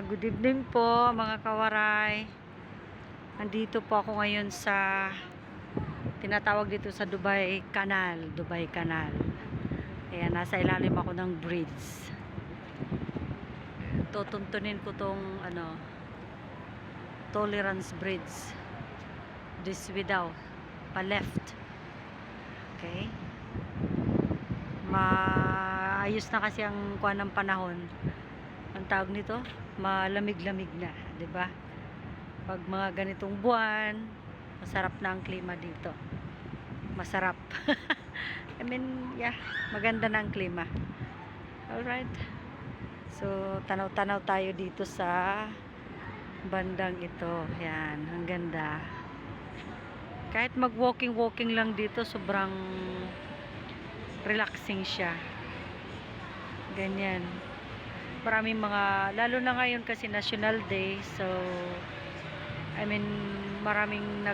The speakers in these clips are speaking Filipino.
Good evening po mga kawaray. Nandito po ako ngayon sa tinatawag dito sa Dubai Canal. Ayan, nasa ilalim ako ng bridge. Tutuntunin ko tong Tolerance Bridge. This way daw, pa left. Okay? Maayos na kasi ang kuwan ng panahon. Ang tawag nito, malamig-lamig na, 'di ba? Pag mga ganitong buwan, masarap na ang klima dito. Masarap. I mean, yeah, maganda na ang klima. All right. So, tanaw-tanaw tayo dito sa bandang ito. Yan, ang ganda. Kahit mag-walking lang dito, sobrang relaxing siya. Ganyan. Maraming mga, lalo na ngayon kasi National Day, so I mean, maraming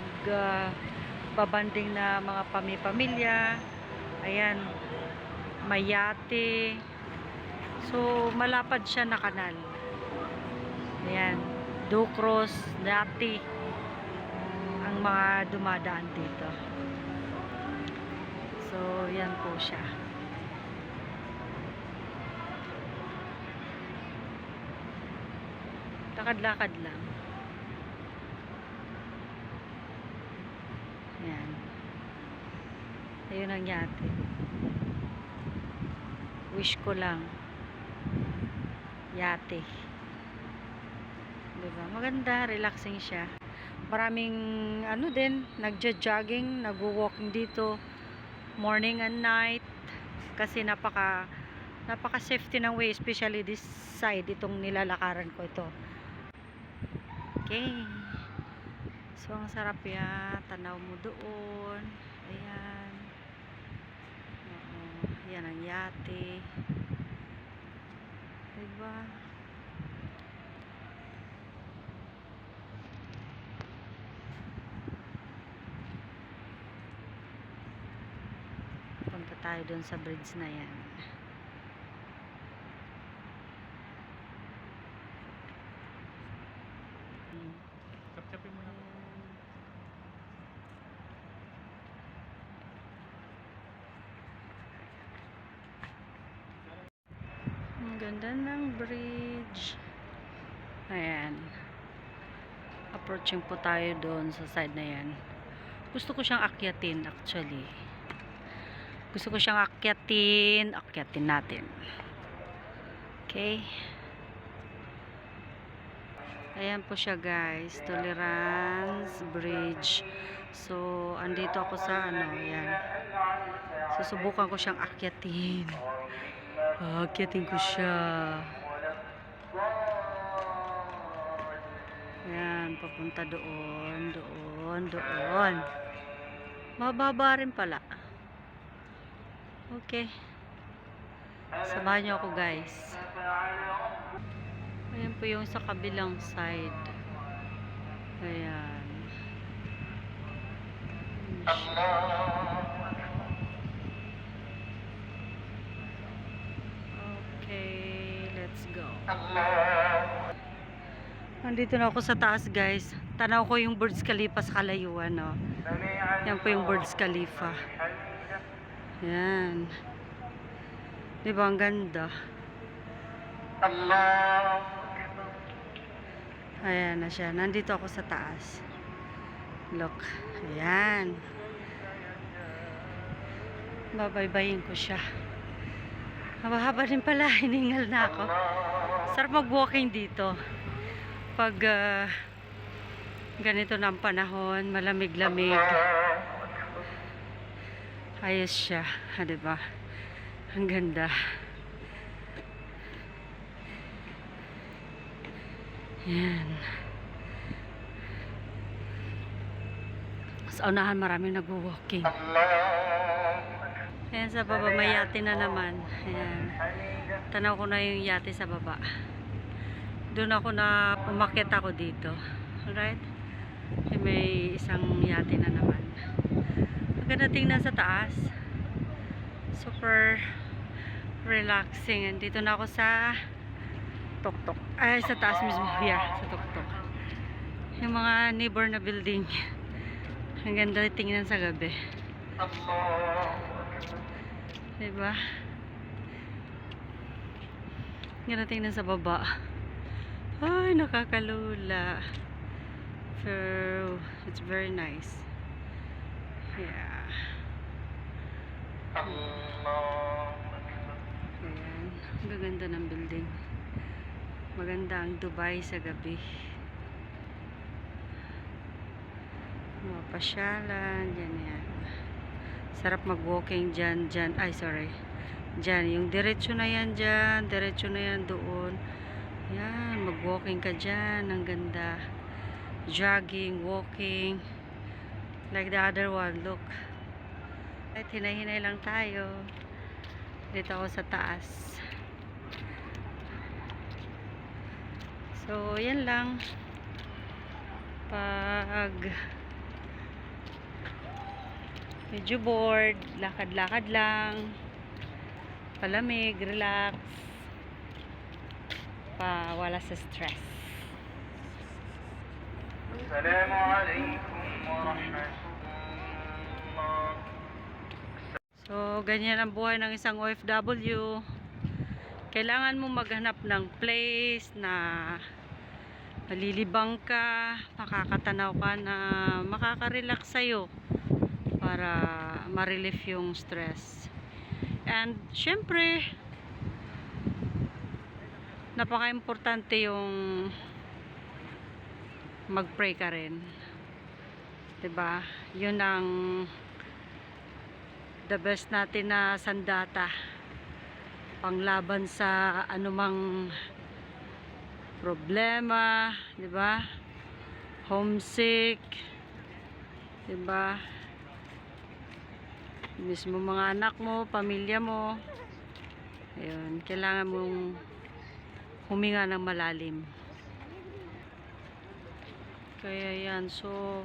babanding na mga pamilya. Ayan, may yate. So malapad siya na kanal. Ayan, Ducros, Nati ang mga dumadaan dito. So yan po siya. Lakad-lakad lang. Ayan. Ayun ang yate. Wish ko lang. Yate. Diba? Maganda, relaxing siya. Maraming din, nagja-jogging, nagwo-walking dito morning and night kasi napaka safety ng way, especially this side, itong nilalakaran ko ito. Okay. So, ang sarap yan. Tanaw mo doon. Ayan. Oo. Yan ang yate. Diba? Punta tayo doon sa bridge na yan. Chap-chapin mo na. Ang ganda ng bridge. Ayan. Approaching po tayo doon sa side na yan. Gusto ko siyang akyatin actually. Akyatin natin. Okay. Ayan po siya guys, Tolerance Bridge. So, andito ako sa ayan. Susubukan ko siyang akyatin. Akyatin ko siya. Ayan, papunta doon. Mababa rin pala. Okay. Samahan niyo ako guys. Ayan po yung sa kabilang side. Ayan. Okay, let's go. Nandito na ako sa taas guys. Tanaw ko yung Burj Khalifa sa kalayuan, no? Yan po yung Burj Khalifa. Yan. Diba ang ganda? Ayan na siya. Nandito ako sa taas. Look. Ayan. Babaybayin ko siya. Haba-haba din pala. Hiningal na ako. Sarap mag-walking dito. Pag ganito na ang panahon, malamig-lamig. Ayos siya. Diba? Ang ganda. Yan. Sa unahan maraming nagwo-walking. Ayan sa baba may yate na naman. Ayan. Tanaw ko na yung yate sa baba. Doon ako na umakyat ako dito. Alright? May isang yate na naman. Maganda tingnan sa taas. Super relaxing. Andito na ako sa tuktok. Ay, sa taas mismo. Yeah, sa tuktok. Yung mga neighbor na building. Ang ganda tingnan sa gabi. Diba? Ang ganda tingnan sa baba. Ay, nakakalula. So, it's very nice. Yeah. Ayan. Ang gaganda ng building. Maganda ang Dubai sa gabi. Mga pasyalan. Yan yan. Sarap mag-walking dyan. Ay, sorry. Dyan. Yung diretso na yan dyan. Diretso na yan doon. Yan. Mag-walking ka dyan. Ang ganda. Jogging, walking. Like the other one. Look. At hinay-hinay lang tayo. Dito ako sa taas. So, yan lang. Pag medyo bored, lakad-lakad lang. Palamig, relax. Wala sa stress. Assalamualaikum warahmatullah. So, ganyan ang buhay ng isang OFW. Kailangan mo maghanap ng place na malilibang ka, makakatanaw ka na makaka-relax sa'yo para ma-relieve yung stress. And, syempre, napaka-importante yung mag-pray ka rin. Diba? Yun ang the best natin na sandata panglaban sa anumang problema, 'di ba? Homesick, 'di ba? Mismo mga anak mo, pamilya mo. Ayun, kailangan mong huminga ng malalim. Kaya yan, so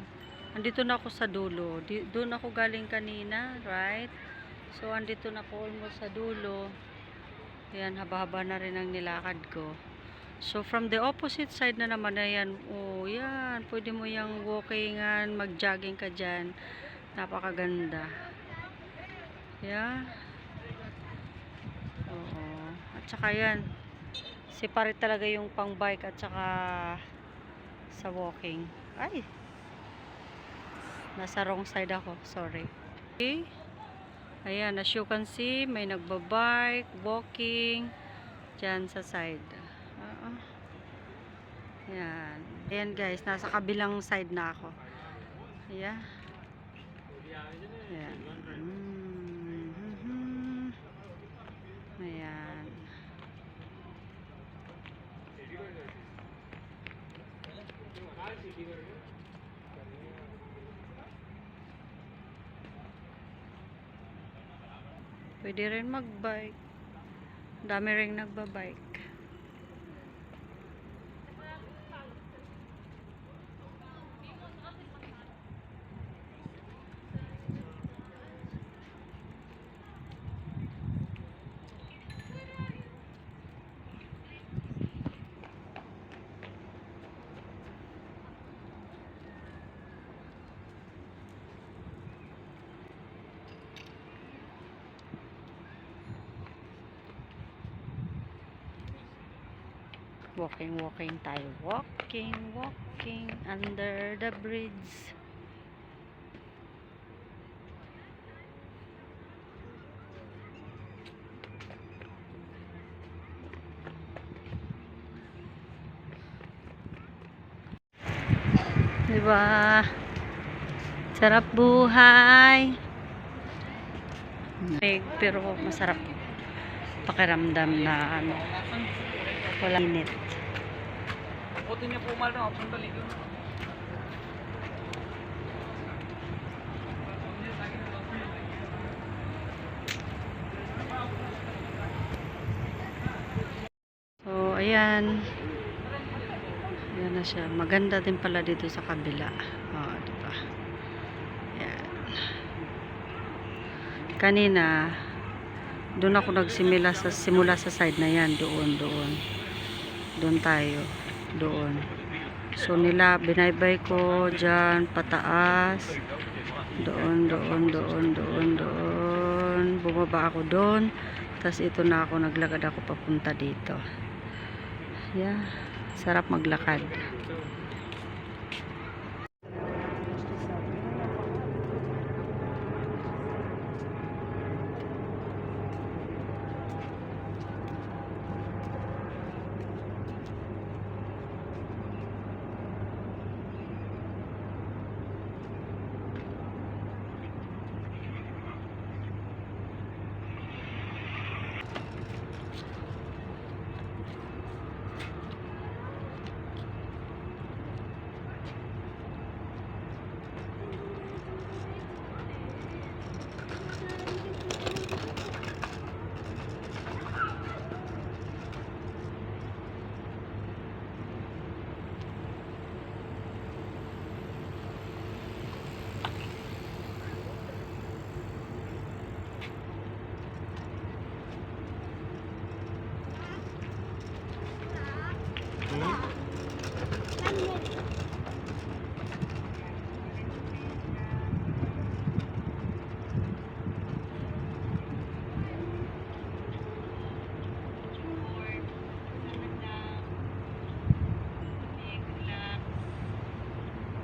andito na ako sa dulo. Doon ako galing kanina, right? So andito na ako almost sa dulo. Yan, haba-haba na rin ang nilakad ko. So, from the opposite side na naman na yan, oh, yan, pwede mo yung walkingan, mag-jogging ka dyan. Napakaganda. Yeah. Oo. At saka yan, separate talaga yung pang bike at saka sa walking. Ay! Nasa wrong side ako, sorry. Okay. Ayan, as you can see, may nagbabike, walking, dyan sa side. Ayan. Ayan guys, nasa kabilang side na ako. Ayan. Ayan. Ayan. Pwede rin mag-bike. Dami rin nagbabike. Walking tayo. Walking under the bridge. Diba? Sarap buhay. Pero masarap pakiramdam na ano, wala init. Buti niya po mal na punta ligo. So, ayan. Ayan na siya. Maganda din pala dito sa kabila. Oh, diba? Ayan. Kanina, doon ako nagsimula sa side na yan. Doon. Doon tayo. Doon. So nila, binaybay ko dyan, pataas. Doon. Bumaba ako doon. Tapos ito na ako, naglakad ako papunta dito. Yeah. Sarap maglakad.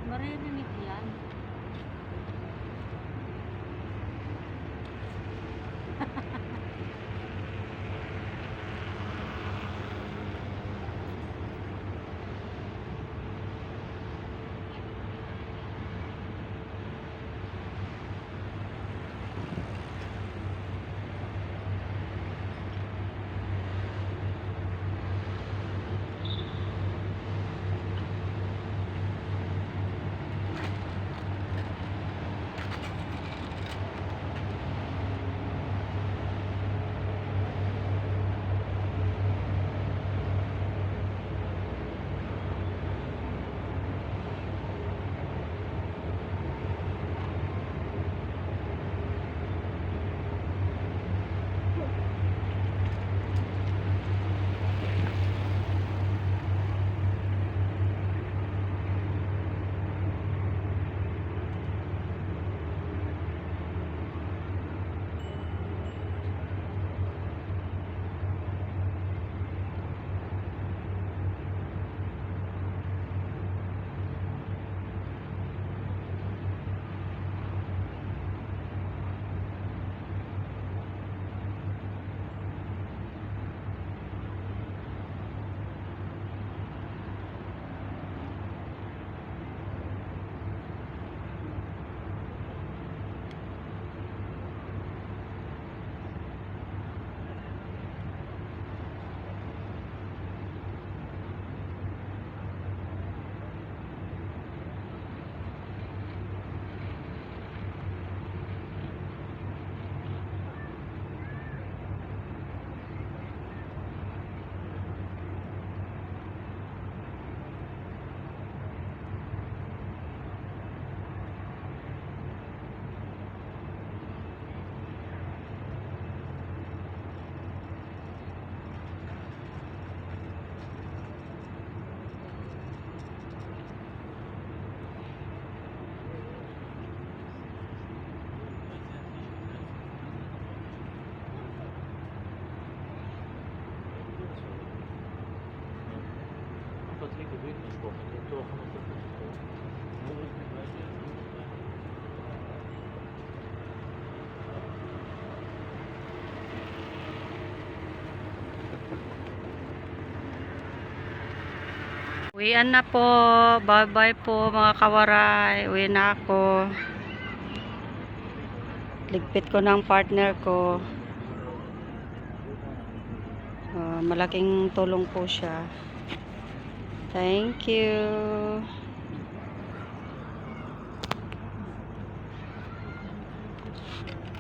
Maririnig yan. Uwian na po. Bye-bye po mga kawaray. Uwi na ako. Ligpit ko ng partner ko. Malaking tulong po siya. Thank you.